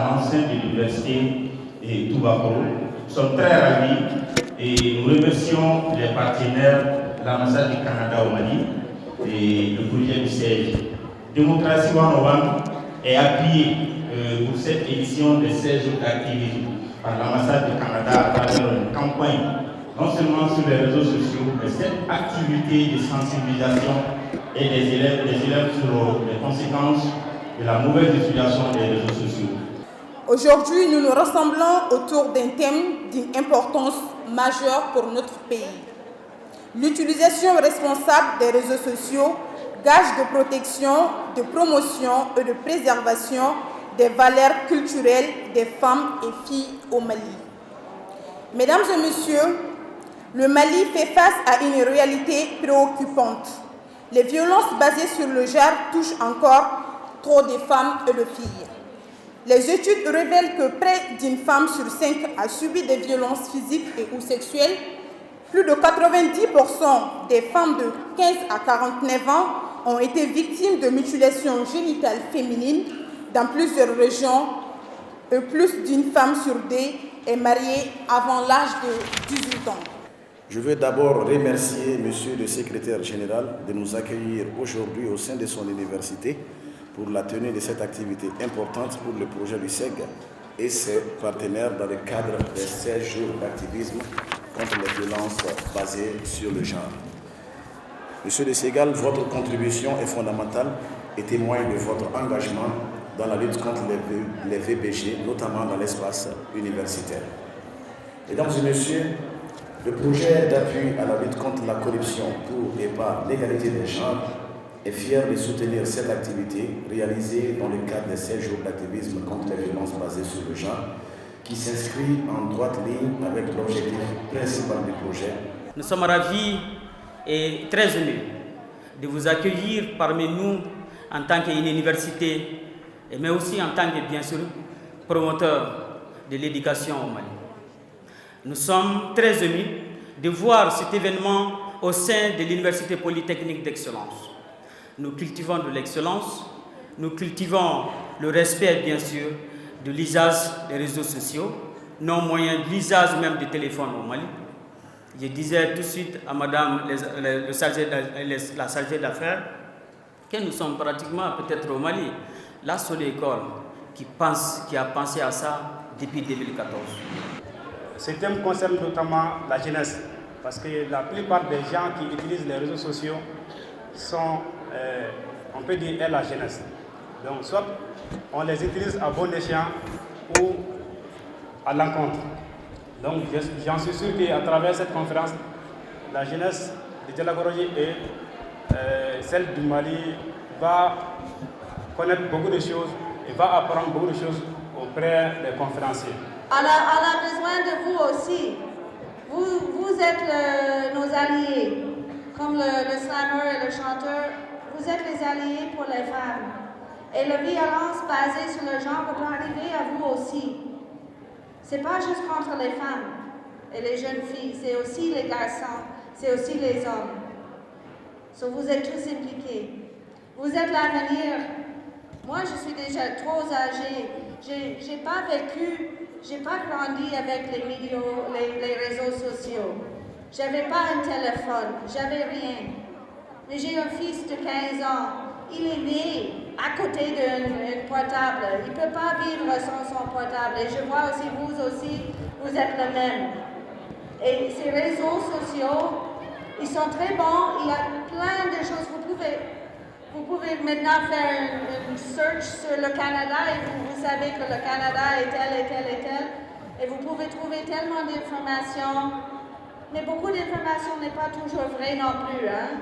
l'enceinte de l'université et Toubacoulo. Nous sommes très ravis et nous remercions les partenaires, l'ambassade du Canada au Mali et le projet du siège. Démocratie 101 est appuyé pour cette édition des 16 jours d'activisme par l'ambassade du Canada à travers une campagne, non seulement sur les réseaux sociaux, mais cette activité de sensibilisation et des élèves sur les conséquences de la mauvaise utilisation des réseaux sociaux. Aujourd'hui, nous nous rassemblons autour d'un thème d'une importance majeure pour notre pays. L'utilisation responsable des réseaux sociaux, gage de protection, de promotion et de préservation des valeurs culturelles des femmes et filles au Mali. Mesdames et messieurs, le Mali fait face à une réalité préoccupante. Les violences basées sur le genre touchent encore trop de femmes et de filles. Les études révèlent que près d'une femme sur 5 a subi des violences physiques et ou sexuelles. Plus de 90% des femmes de 15 à 49 ans ont été victimes de mutilations génitales féminines dans plusieurs régions et plus d'une femme sur 2 est mariée avant l'âge de 18 ans. Je veux d'abord remercier Monsieur le secrétaire général de nous accueillir aujourd'hui au sein de son université pour la tenue de cette activité importante pour le projet du SEG et ses partenaires dans le cadre des 16 jours d'activisme contre les violences basées sur le genre. Monsieur de Segal, votre contribution est fondamentale et témoigne de votre engagement dans la lutte contre les VBG, notamment dans l'espace universitaire. Mesdames et messieurs, le projet d'appui à la lutte contre la corruption pour et par l'égalité des genres est fier de soutenir cette activité réalisée dans le cadre des 16 jours d'activisme contre les violences basées sur le genre, qui s'inscrit en droite ligne avec l'objectif principal du projet. Nous sommes ravis et très émus de vous accueillir parmi nous en tant qu'université, mais aussi en tant que, bien sûr, promoteur de l'éducation au Mali. Nous sommes très émus de voir cet événement au sein de l'Université polytechnique d'excellence. Nous cultivons de l'excellence, nous cultivons le respect, bien sûr, de l'usage des réseaux sociaux, non moyen de l'usage même du téléphone au Mali. Je disais tout de suite à Madame la chargée d'affaires que nous sommes pratiquement peut-être au Mali la seule école qui a pensé à ça depuis 2014. Ce thème concerne notamment la jeunesse, parce que la plupart des gens qui utilisent les réseaux sociaux sont, on peut dire, la jeunesse. Donc, soit on les utilise à bon escient ou à l'encontre. Donc, j'en suis sûr qu'à travers cette conférence, la jeunesse de Djellagoroji et celle du Mali va connaître beaucoup de choses et va apprendre beaucoup de choses auprès des conférenciers. On a besoin de vous aussi. Vous êtes nos alliés. Comme le slammer et le chanteur, vous êtes les alliés pour les femmes. Et la violence basée sur le genre peut arriver à vous aussi. C'est pas juste contre les femmes et les jeunes filles, c'est aussi les garçons, c'est aussi les hommes. So vous êtes tous impliqués. Vous êtes l'avenir. Moi, je suis déjà trop âgée. J'ai pas vécu, j'ai pas grandi avec les réseaux sociaux. J'avais pas un téléphone, j'avais rien. Mais j'ai un fils de 15 ans. Il est né à côté d'un portable. Il ne peut pas vivre sans son portable. Et je vois aussi, vous êtes le même. Et ces réseaux sociaux, ils sont très bons. Il y a plein de choses. Vous pouvez maintenant faire une search sur le Canada et vous savez que le Canada est tel et tel et tel. Et vous pouvez trouver tellement d'informations. Mais beaucoup d'informations n'est pas toujours vrai non plus, hein?